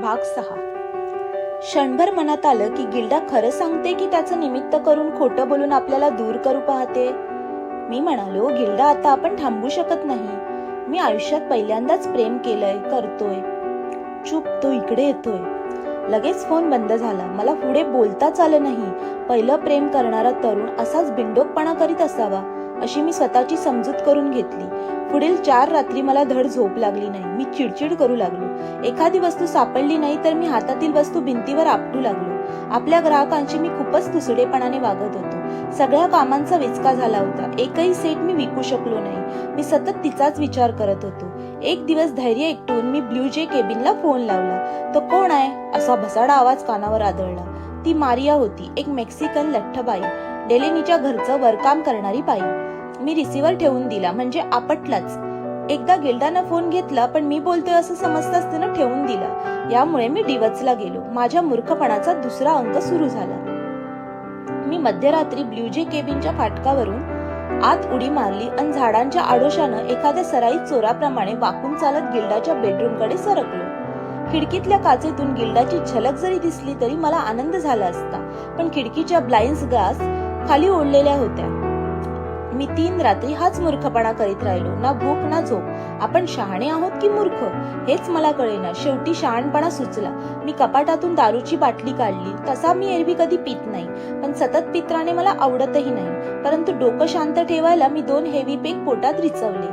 भाग 6. क्षणभर मनात आलं की गिल्डा खरं सांगते की त्याचं निमित्त करून खोटं बोलून आपल्याला दूर करू पाहते. मी म्हणालो, गिल्डा आता आपण थांबू शकत नाही. मी आयुष्यात पहिल्यांदाच प्रेम केलंय, करतोय. चुप, तो इकडे येतोय. लगेच फोन बंद झाला. मला पुढे बोलताच आलं नाही. पहिलं प्रेम करणारा तरुण असाच बिंडोकपणा करीत असावा अशी मी स्वतःची समजूत करून घेतली. पुढील 4 रात्री मला धड झोप लागली नाही. मी चिडचिड करू लागलो. एखादी वस्तू सापडली नाही तर मी हातातील वस्तू भिंतीवर आपटू लागलो. आपल्या ग्राहकांशी मी खूपच तुसडेपणाने वागत होतो. सगळ्या कामांचा विचका झाला होता. एकही सेट मी विकू शकलो नाही. मी सतत तिचाच विचार करत होतो. एक दिवस धैर्य एकटून मी ब्ल्यू जे केबिनला फोन लावला. तो कोण आहे असा भसाडा आवाज कानावर आदळला. ती मारिया होती, एक मेक्सिकन लठ्ठबाई, डेलेनीच्या घरचं वरकाम करणारी बाई. मी रिसिव्हर ठेवून दिला, म्हणजे आपटलाच. एकदा गिल्डानं फोन घेतला, पण मी बोलतोय असं समजताच तिनं ठेवून दिला. यामुळे मी डिवचला गेलो. माझ्या मूर्खपणाचा दुसरा अंक सुरू झाला. मी मध्यरात्री ब्ल्यू जे केबिनच्या फाटकावरून आत उडी मारली आणि झाडांच्या आडोशानं एखाद्या सराईत चोराप्रमाणे वाकून चालत गिल्डाच्या बेडरूमकडे सरकलो. खिडकीतल्या काचेतून गिल्डाची झलक जरी दिसली तरी मला आनंद झाला असता, पण खिडकीच्या ब्लाइंड्स ग्लास खाली ओढलेल्या होत्या. मी 3 रात्री हाच मूर्खपणा करीत राहिलो. ना भूक ना झोप. आपण शहाणे आहोत की मूर्ख हेच मला कळेना. शेवटी शहाणपणा सुचला. मी कपाटातून दारूची बाटली काढली. तसा मी एरवी कधी पित नाही, पण सतत पित राहणे मला आवडतही नाही. परंतु डोकं शांत ठेवायला मी 2 हेवी पेग पोटात रिचवले.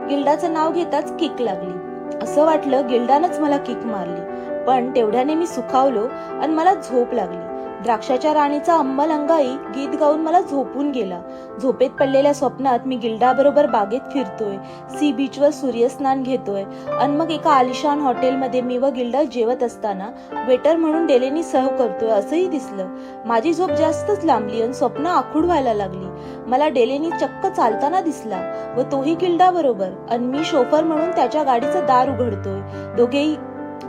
गिल्डाचं नाव घेताच किक लागली. असं वाटलं गिल्डानंच मला किक मारली, पण तेवढ्याने मी सुखावलो आणि मला झोप लागली. द्राक्षाच्या राणीचा अंमल अंगाई गीत गाऊन मला झोपून गेला. झोपेत पडलेल्या स्वप्नात मी गिल्डाबरोबर बागेत फिरतोय, सी बीचवर सूर्यस्नान घेतोय आणि मग एका आलिशान हॉटेलमध्ये मी व गिल्डा जेवत असताना वेटर म्हणून डेलेनी सर्व्ह करतोय असंही दिसलं. माझी झोप जास्तच लांबली आणि स्वप्न आखूड व्हायला लागली. मला डेलेनी चक्क चालताना दिसला व तोही गिल्डा बरोबर, आणि मी शोफर म्हणून त्याच्या गाडीचं दार उघडतोय. दोघेही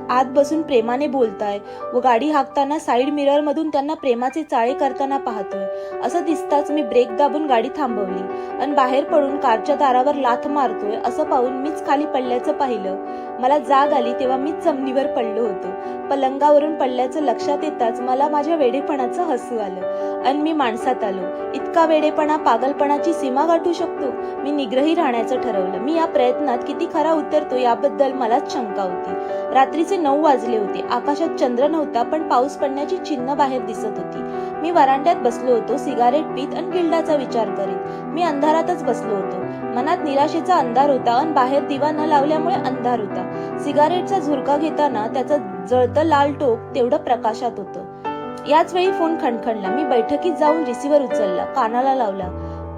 आत बसून प्रेमाने बोलताय व गाडी हाकताना साइड मिरर मधून त्यांना प्रेमाचे चाळे करताना पाहतोय. असं दिसताच मी ब्रेक दाबून गाडी थांबवली आणि बाहेर पडून कारच्या दारावर लाथ मारतोय असं पाहून मीच खाली पडल्याचं पाहिलं. मला जाग आली तेव्हा मीच जमिनीवर पडलो होतो. पलंगावरून पडल्याचं लक्षात येताच मला माझ्या वेडेपणाचं हसू आलं आणि मी माणसात आलो. इतका वेडेपणा पागलपणाची सीमा गाठू शकतो? मी निग्रही राहण्याचं ठरवलं. मी या प्रयत्नात किती खरा उतरतो याबद्दल मलाच शंका होती. रात्रीचे 9 वाजले होते. आकाशात चंद्र नव्हता, पण पाऊस पडण्याची चिन्ह बाहेर दिसत होती. मी वरांड्यात बसलो होतो, सिगारेट पीत आणि गिल्डाचा विचार करीत. मी अंधारातच बसलो होतो. मनात निराशेचा अंधार होता आणि बाहेर दिवा न लावल्यामुळे अंधार होता. सिगारेटचा झुरका घेताना त्याचं जळतं लाल टोक तेवढं प्रकाशात होतं. याच वेळी फोन खणखणला. मी बैठकीत जाऊन रिसिव्हर उचलला, कानाला लावला.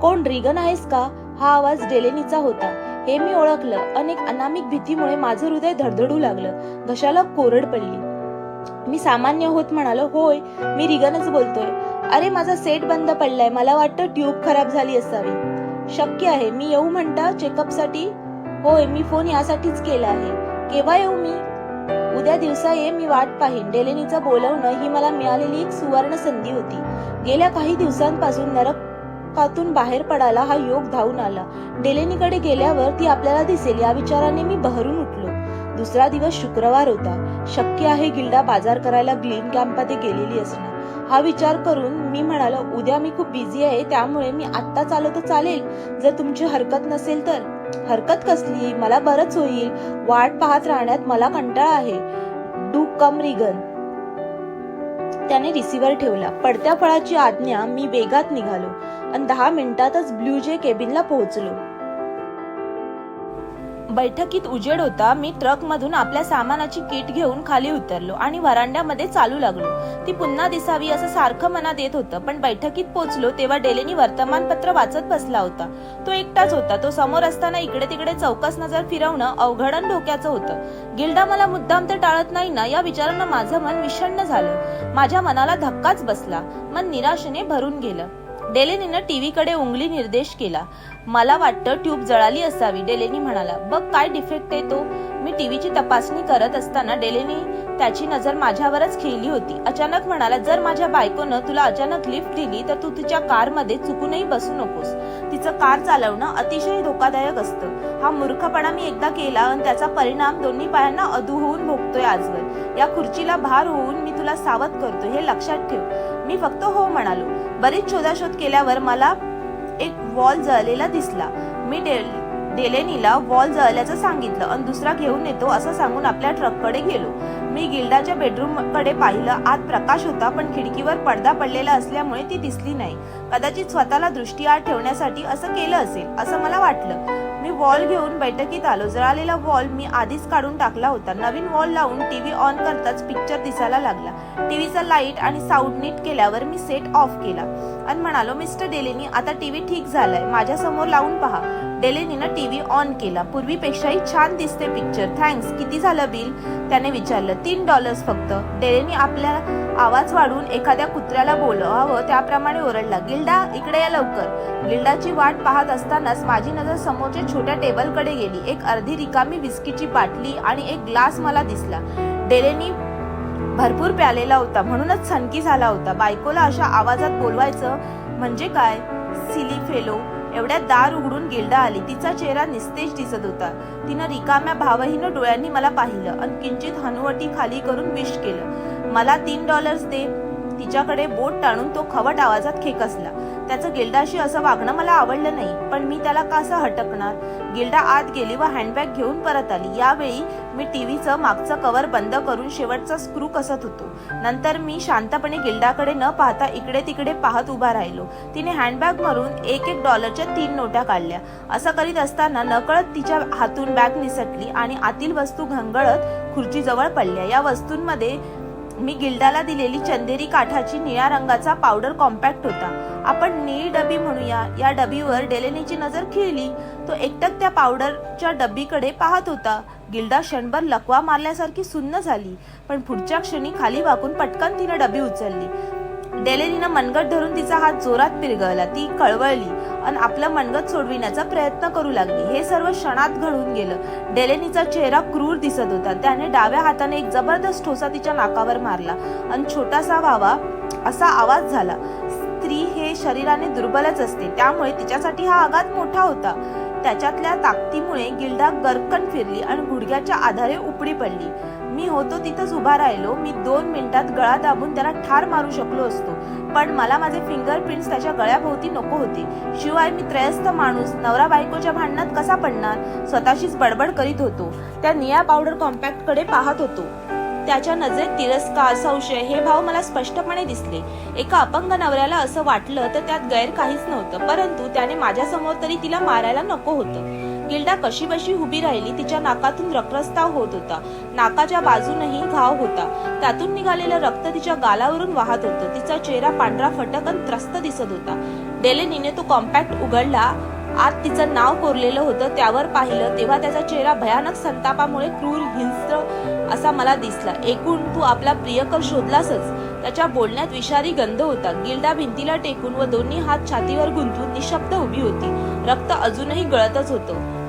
कोण, रिगन आहेस का? हा आवाज डेलेनीचा होता. हे मी ओळखलं. अनेक अनामिक भीतीमुळे माझं हृदय धडधडू लागलं. घशाला कोरड पडली. मी सामान्य होत म्हणालो, होय मी रिगनच बोलतोय. अरे माझा सेट बंद पडलाय. मला वाटतं ट्यूब खराब झाली असावी. शक्य आहे. मी येऊ म्हणता चेकअपसाठी? होय, मी फोन यासाठीच केला आहे. केव्हा येऊ मी? उद्या दिवसा ये, मी वाट पाहीन. डेलेनीचं बोलवणं ही मला मिळालेली एक सुवर्ण संधी होती. गेल्या काही दिवसांपासून नरकातून बाहेर पडायला हा योग धावून आला. डेलेनीकडे गेल्यावर ती आपल्याला दिसेल या विचाराने मी बहरून उठलो. दुसरा दिवस शुक्रवार होता. शक्य आहे गिल्डा बाजार करायला ग्लीन कॅम्पमध्ये गेलेली असणार. हा विचार करून मी म्हणालो, उद्या मी खूप बिझी आहे, त्यामुळे मी आत्ताच आलो तर चालेल, जर तुमची हरकत नसेल तर. हरकत कसली? मला बरंच होईल. वाट पाहत राहण्यात मला कंटाळा आहे. Do come Reagan. त्याने रिसिव्हर ठेवला. पडत्या फळाची आज्ञा. मी वेगात निघालो आणि 10 मिनिटातच ब्ल्यू जे केबिनला पोहोचलो. बैठकीत उजेड होता. मी ट्रक मधून आपल्या सामानाची किट घेऊन खाली उतरलो आणि वरांड्यामध्ये चालू लागलो. ती पुन्हा दिसावी असं सारखं मनात येत होतं. पण बैठकीत पोहोचलो तेव्हा डेलेनी वर्तमानपत्र वाचत बसला होता. तो एकटाच होता. तो समोर असताना इकडे तिकडे चौकस नजर फिरवणं अवघडण डोक्याचं होतं. गिल्डा मला मुद्दाम तर टाळत नाही ना या विचारानं माझं मन विषण्ण झालं. माझ्या मनाला धक्काच बसला. मन निराशेने भरून गेलं. डेलेनीनं टीव्हीकडे उंगली निर्देश केला. मला वाटतं ट्यूब जळाली असावी. डेलेनी म्हणाला, बघ काय डिफेक्ट आहे तो. मी टीव्हीची तपासणी करत असताना डेलेनी त्याची नजर माझ्यावरच खेळली होती. अचानक म्हणाला, जर माझ्या बायकोनं तुला अचानक लिफ्ट दिली तर तू तिच्या कारमध्ये चुकूनही बसू नकोस. तिचं कार चालवणं अतिशय धोकादायक असतं. हा मूर्खपणा मी एकदा केला आणि त्याचा परिणाम दोन्ही पायांना अधू होऊन भोगतोय आजवर. या खुर्चीला भार होऊन मी तुला सावध करतो, हे लक्षात ठेव. मी फक्त हो म्हणालो. बरीच शोधाशोध केल्यावर मला एक वॉल जळलेला दिसला. मी डेलेनीला वॉल जळल्याचं सांगितलं आणि दुसरा घेऊन येतो असं सांगून आपल्या ट्रककडे गेलो. मी गिल्डाच्या बेडरूम कडे पाहिलं. आत प्रकाश होता, पण खिडकीवर पडदा पडलेला असल्यामुळे ती दिसली नाही. कदाचित स्वतःला दृष्टीआड ठेवण्यासाठी असं केलं असेल असं मला वाटलं. मी वॉल घेऊन बैठकीत आलो. जळालेला वॉल मी आधीच काढून टाकला होता. नवीन वॉल लावून टीव्ही ऑन करताच पिक्चर दिसायला लागला. टीव्हीचा लाईट आणि साऊंड नीट केल्यावर मी सेट ऑफ केला आणि म्हणालो, मिस्टर डेलेनी, आता टीव्ही ठीक झालाय, माझ्या समोर लावून पहा. डेलेनीनं टीव्ही ऑन केला. पूर्वीपेक्षाही छान दिसते पिक्चर, थँक्स. किती झालं बिल? त्याने विचारलं. $3 फक्त. डेलेनी आपल्या आवाज वाढवून एखाद्या कुत्र्याला बोलावं त्याप्रमाणे ओरडला. गिल्डा, इकडे या लवकर. गिल्डाची वाट पाहत असतानाच माझी नजर समोरच्या छोट्या टेबलकडे गेली. एक अर्धी रिकामी विस्कीची बाटली आणि एक ग्लास मला दिसला. डेलेनी भरपूर प्यालेला होता, म्हणूनच सनकी झाला होता. बायकोला अशा आवाजात बोलवायचं म्हणजे काय? Silly fellow. एवढ्यात दार उघडून गिल्डा आली. तिचा चेहरा निस्तेज दिसत होता. तिनं रिकाम्या भावहीन डोळ्यांनी मला पाहिलं आणि किंचित हनुवटी खाली करून विश केलं. मला $3 दे. तिच्याकडे बोट टाळून तो खवट आवाजात खेकसला. त्याचं गिल्डाशी असं वागणं मला आवडलं नाही, पण मी त्याला कसं हटकणार? गिल्डा आत गेली व हँडबॅग घेऊन परत आली. यावेळी मी टीव्हीचं मागचं कव्हर बंद करून शेवटचा स्क्रू कसत होतो. नंतर मी शांतपणे गिल्डाकडे न पाहता इकडे तिकडे पाहत उभा राहिलो. तिने हँडबॅग मधून $1 3 नोटा काढल्या. असं करीत असताना नकळत तिच्या हातून बॅग निसटली आणि आतील वस्तू घंगळत खुर्चीजवळ पडल्या. या वस्तूंमध्ये मी गिल्डाला दिलेली चंदेरी काठाची निळ्या रंगाचा पावडर कॉम्पॅक्ट होता. आपण निळी डबी म्हणूया. या डबीवर डेलेनीची नजर खिळली. तो एकटक त्या पावडरच्या डबीकडे पाहत होता. गिल्डा क्षणभर लकवा मारल्यासारखी सुन्न झाली, पण पुढच्या क्षणी खाली वाकून पटकन तिने डबी उचलली. डेलेनीनं मनगट धरून तिचा हात जोरात पिरगळला. ती कळवळली आणि आपलं मनगट सोडविण्याचा प्रयत्न करू लागली. हे सर्व क्षणात घडून गेलं. डेलेनीचा चेहरा क्रूर दिसत होता. त्याने डाव्या हाताने एक जबरदस्त ठोसा तिच्या नाकावर मारला आणि छोटासा व्हावा असा आवाज झाला. स्त्री हे शरीराने दुर्बलच असते, त्यामुळे तिच्यासाठी हा आघात मोठा होता. त्याच्यातल्या ताकदीमुळे गिल्डा गरकन फिरली आणि गुडघ्याच्या आधारे उपडी पडली. मी होतो तिथंच उभा राहिलो. मी 2 मिनिटात गळा दाबून त्याला ठार मारू शकलो असतो, पण मला माझे फिंगरप्रिंट्स त्याच्या गळ्याभोवती नको होते. शिवाय मी त्रयस्थ माणूस नवरा बायकोच्या भांडणात कसा पडणार? स्वतःशीच बडबड करीत होतो. त्या निळ्या पावडर कॉम्पॅक्ट कडे पाहत होतो. त्याच्या नजरेत तिरस्कार, संशय हे भाव मला स्पष्टपणे दिसले. एका अपंग नवऱ्याला असं वाटलं तर त्यात गैर काहीच नव्हतं, परंतु त्याने माझ्यासमोर तरी तिला मारायला नको होतं. गिल्डा कशीबशी उभी राहिली. तिच्या नाकातून रक्तस्राव होत होता. नाकाच्या बाजूनही घाव होता. त्यातून निघालेलं रक्त तिच्या गालावरून वाहत होतं. तिचा चेहरा पांढरा फटक आणि त्रस्त दिसत होता. डेलेनीने तो कॉम्पॅक्ट उघडला. आत तिचं नाव कोरलेलं होतं. त्यावर पाहिलं तेव्हा त्याचा चेहरा भयानक संतापामुळे क्रूर, हिंस्र असा मला दिसला. एकूण तू आपला प्रियकर शोधलासच. त्याच्या बोलण्यात विषारी गंध होता. गिल्डा भिंतीला टेकून व दोन्ही हात छातीवर गुंतवून निशब्द उभी होती. रक्त अजूनही गळतच होतं.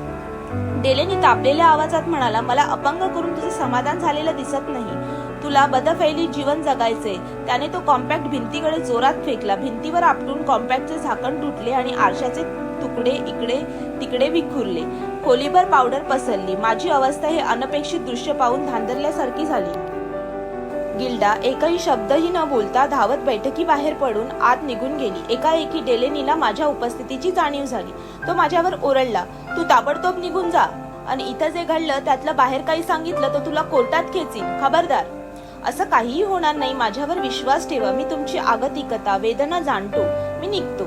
डेलेनी तापलेल्या आवाजात म्हणाला, मला अपंग करून तुझं समाधान झालेलं दिसत नाही. तुला बदफैली जीवन जगायचंय. त्याने तो कॉम्पॅक्ट भिंतीकडे जोरात फेकला. भिंतीवर आपटून कॉम्पॅक्टचे झाकण तुटले आणि आरशाचे तुकडे इकडे तिकडे विखुरले. खोलीभर पावडर पसरली. माझी अवस्था हे अनपेक्षित दृश्य पाहून धांदरल्यासारखी झाली. गिल्डा एकही शब्दही न बोलता धावत बैठकीबाहेर पडून आत निघून गेली. एकाएकी डेलेनीला माझ्या उपस्थितीची जाणीव झाली. तो माझ्यावर ओरडला, तू ताबडतोब निघून जा आणि इथं जे घडलं त्यातलं बाहेर काही सांगितलं तर तुला कोर्टात खेचीन. खबरदार. असं काहीही होणार नाही. माझ्यावर विश्वास ठेवा. मी तुमची आगतिकता, वेदना जाणतो. मी निघतो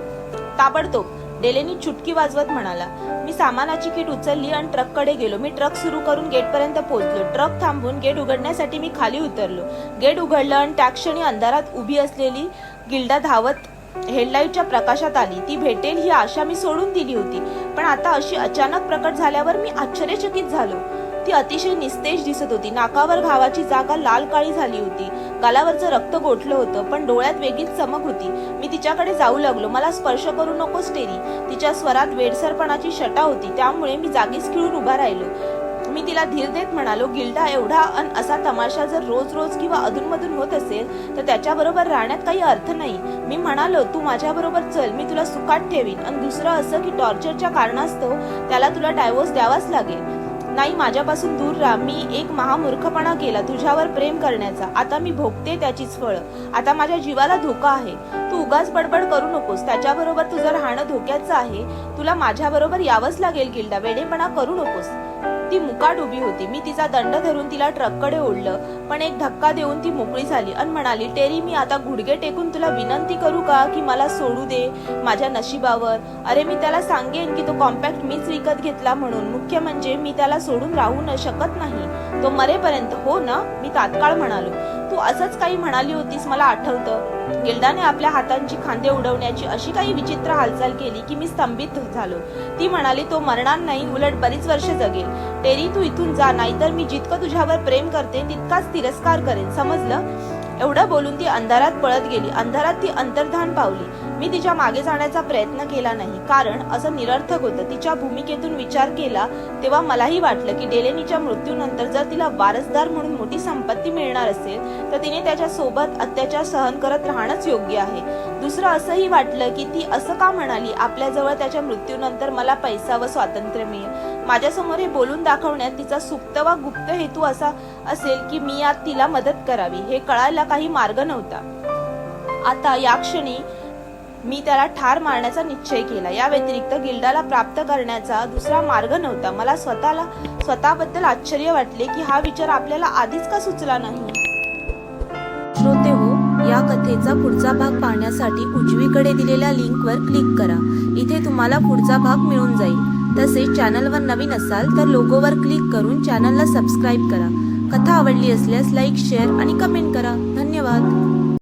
ताबडतोब. डेलेनी चुटकी वाजवत म्हणाला. मी सामानाची कीट उचलली आणि ट्रककडे गेलो. मी ट्रक सुरू करून गेटपर्यंत पोहोचलो. ट्रक थांबवून गेट उघडण्यासाठी मी खाली उतरलो. गेट उघडलं आणि त्या क्षणी अंधारात उभी असलेली गिल्डा धावत हेडलाईटच्या प्रकाशात आली. ती भेटेल ही आशा मी सोडून दिली होती, पण आता अशी अचानक प्रकट झाल्यावर मी आश्चर्यचकित झालो. ती अतिशय निस्तेज दिसत होती. नाकावर घावाची जागा लाल काळी झाली होती. गालावरचं रक्त गोठलं होतं, पण डोळ्यात वेगळीच चमक होती. मी तिच्याकडे जाऊ लागलो. मला स्पर्श करू नकोस टेरी. तिच्या स्वरात वेडसरपणाची छटा होती, त्यामुळे मी जागीच खिळून उभा राहिलो. मी तिला धीर देत म्हणालो, गिल्डा, एवढा असा तमाशा जर रोज रोज किंवा अधूनमधून होत असेल तर त्याच्याबरोबर राहण्यात काही अर्थ नाही. मी म्हणालो, तू माझ्याबरोबर चल, मी तुला सुखात ठेवीन. आणि दुसरं असं की टॉर्चरच्या कारणास्तव त्याला तुला डायव्होर्स द्यावाच लागेल. नाही, माझ्यापासून दूर राहा. मी एक महामूर्खपणा केला तुझ्यावर प्रेम करण्याचा. आता मी भोगते त्याचीच फळं. आता माझ्या जीवाला धोका आहे. तू उगाच बडबड करू नकोस. त्याच्याबरोबर तुझं राहणं धोक्याचं आहे. तुला माझ्याबरोबर यावंच लागेल गिल्डा. वेडेपणा करू नकोस. ती मुकाट उभी होती. मी तिचा दंड धरून तिला ट्रककडे ओढलं, पण एक धक्का देऊन ती मोकळी झाली आणि म्हणाली, टेरी, मी आता गुडघे टेकून तुला विनंती करू का की मला सोडू दे माझ्या नशिबावर? अरे, मी त्याला सांगेन की तो कॉम्पॅक्ट मीच विकत घेतला म्हणून. मुख्य म्हणजे मी त्याला सोडून राहू शकत नाही, तो मरेपर्यंत. हो ना? मी तात्काळ म्हणालो. तू असंच काही म्हणाली होतीस, मला आठवतं. गिल्डाने आपल्या हातांची खांदे उडवण्याची अशी काही विचित्र हालचाल केली की मी स्तंभित झालो. ती म्हणाली, तो मरणार नाही, उलट बरीच वर्ष जगेल. टेरी, तू इथून जा, नाहीतर मी जितकं तुझ्यावर प्रेम करते तितकाच तिरस्कार करेन, समजलं? एवढं बोलून ती अंधारात पळत गेली. अंधारात ती अंतर्धान पावली. मी तिच्या मागे जाण्याचा प्रयत्न केला नाही, कारण असं निरर्थक होतं. तिच्या भूमिकेतून विचार केला तेव्हा मलाही वाटलं की डेलेनीच्या मृत्यूनंतर जर तिला वारसदार म्हणून मोठी संपत्ती मिळणार असेल तर तिने त्याच्या सोबत अत्याचार सहन करत राहणंच योग्य आहे. दुसरं असंही वाटलं की ती असं का म्हणाली, आपल्याजवळ त्याच्या मृत्यूनंतर मला पैसा व स्वातंत्र्य मिळेल. माझ्यासमोर हे बोलून दाखवण्यात तिचा सुप्त वा गुप्त हेतू असा असेल की मी यात तिला मदत करावी, हे कळायला काही मार्ग नव्हता. आता या क्षणी मी त्याला ठार मारण्याचा निश्चय केला. या व्यतिरिक्त गिल्डाला प्राप्त करण्याचा दुसरा मार्ग नव्हता. मला स्वतःबद्दल आश्चर्य वाटले की हा विचार आपल्याला आधीच का सुचला नाही. श्रोते हो, या कथेचा पुढचा भाग पाहण्यासाठी उजवीकडे दिलेल्या लिंकवर क्लिक करा. इथे तुम्हाला पुढचा भाग मिळून जाईल. तसेच चॅनलवर नवीन असाल तर लोगोवर क्लिक करून चॅनलला सबस्क्राईब करा. कथा आवडली असल्यास लाईक, शेअर आणि कमेंट करा. धन्यवाद.